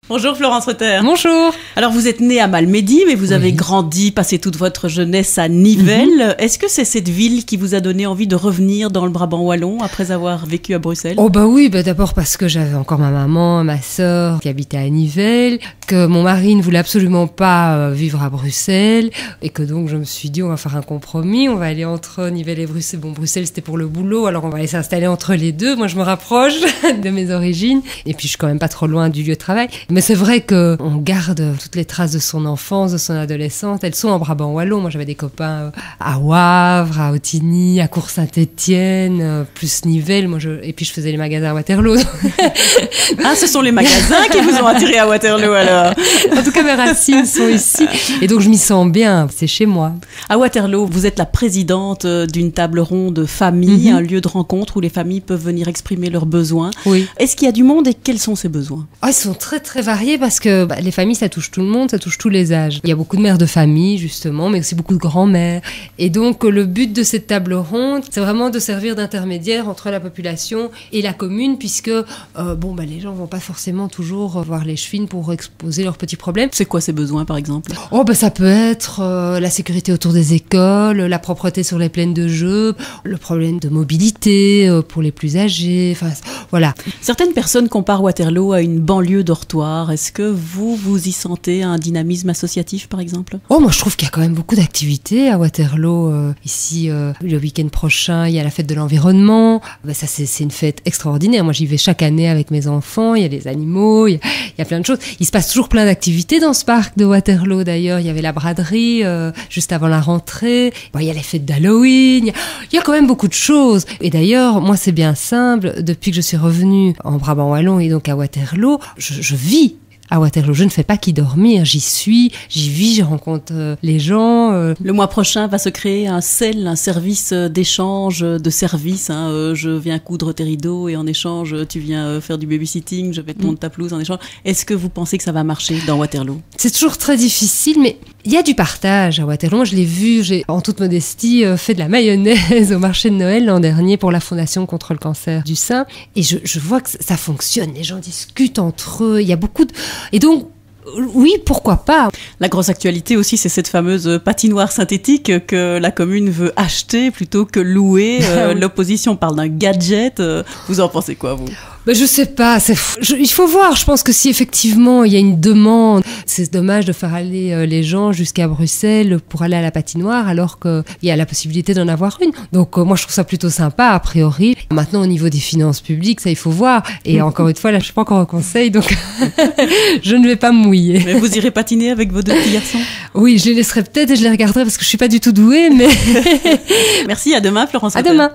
Bonjour Florence Reuter. Bonjour. Alors vous êtes née à Malmedy, mais vous avez grandi, passé toute votre jeunesse à Nivelles. Est-ce que c'est cette ville qui vous a donné envie de revenir dans le Brabant wallon après avoir vécu à Bruxelles? Oh bah oui, d'abord parce que j'avais encore ma maman, ma sœur qui habitait à Nivelles, que mon mari ne voulait absolument pas vivre à Bruxelles, et que donc je me suis dit on va faire un compromis, on va aller entre Nivelles et Bruxelles. Bon, Bruxelles c'était pour le boulot, alors on va aller s'installer entre les deux. Moi je me rapproche de mes origines, et puis je suis quand même pas trop loin du lieu de travail. Mais c'est vrai qu'on garde toutes les traces de son enfance, de son adolescence. Elles sont en Brabant wallon. Moi, j'avais des copains à Wavre, à Autigny, à Cour-Saint-Étienne, plus Nivelles. Et puis je faisais les magasins à Waterloo. Ah, ce sont les magasins qui vous ont attiré à Waterloo alors. En tout cas, mes racines sont ici. Et donc, je m'y sens bien. C'est chez moi. À Waterloo, vous êtes la présidente d'une table ronde famille, un lieu de rencontre où les familles peuvent venir exprimer leurs besoins. Oui. Est-ce qu'il y a du monde et quels sont ces besoins? Ils sont très, très variés parce que les familles, ça touche tout le monde, ça touche tous les âges. Il y a beaucoup de mères de famille, justement, mais aussi beaucoup de grands-mères. Et donc, le but de cette table ronde, c'est vraiment de servir d'intermédiaire entre la population et la commune, puisque les gens vont pas forcément toujours voir les chevines pour exposer leurs petits problèmes. C'est quoi ces besoins, par exemple? Ça peut être la sécurité autour des écoles, la propreté sur les plaines de jeux, le problème de mobilité pour les plus âgés, enfin, voilà. Certaines personnes comparent Waterloo à une banlieue dortoir. Est-ce que vous y sentez un dynamisme associatif, par exemple? Moi, je trouve qu'il y a quand même beaucoup d'activités à Waterloo. Ici, le week-end prochain, il y a la fête de l'environnement. Ça, c'est une fête extraordinaire. Moi, j'y vais chaque année avec mes enfants. Il y a des animaux, il y a plein de choses. Il se passe toujours plein d'activités dans ce parc de Waterloo, d'ailleurs. Il y avait la braderie juste avant la rentrée. Il y a les fêtes d'Halloween. Il y a quand même beaucoup de choses. Et d'ailleurs, moi, c'est bien simple. Depuis que je suis revenue en Brabant wallon et donc à Waterloo, je vis à Waterloo. Je ne fais pas qu'y dormir, j'y vis, je rencontre les gens. Le mois prochain va se créer un service d'échange de services. Je viens coudre tes rideaux et en échange, tu viens faire du babysitting, je vais te monter ta pelouse en échange. Est-ce que vous pensez que ça va marcher dans Waterloo? C'est toujours très difficile, mais il y a du partage à Waterloo. Moi, je l'ai vu, j'ai, en toute modestie, fait de la mayonnaise au marché de Noël l'an dernier pour la Fondation contre le cancer du sein. Et je vois que ça fonctionne. Les gens discutent entre eux. Il y a beaucoup de... Et donc, oui, pourquoi pas? La grosse actualité aussi, c'est cette fameuse patinoire synthétique que la commune veut acheter plutôt que louer. L'opposition parle d'un gadget. Vous en pensez quoi, vous? Je sais pas, il faut voir. Je pense que si effectivement il y a une demande, c'est dommage de faire aller les gens jusqu'à Bruxelles pour aller à la patinoire alors qu'il y a la possibilité d'en avoir une. Donc moi je trouve ça plutôt sympa a priori. Maintenant au niveau des finances publiques, ça il faut voir. Et encore une fois, là je suis pas encore au conseil, donc je ne vais pas me mouiller. Mais vous irez patiner avec vos deux petits garçons? Oui, je les laisserai peut-être et je les regarderai parce que je suis pas du tout douée, mais... Merci, à demain Florence Reuter. À demain.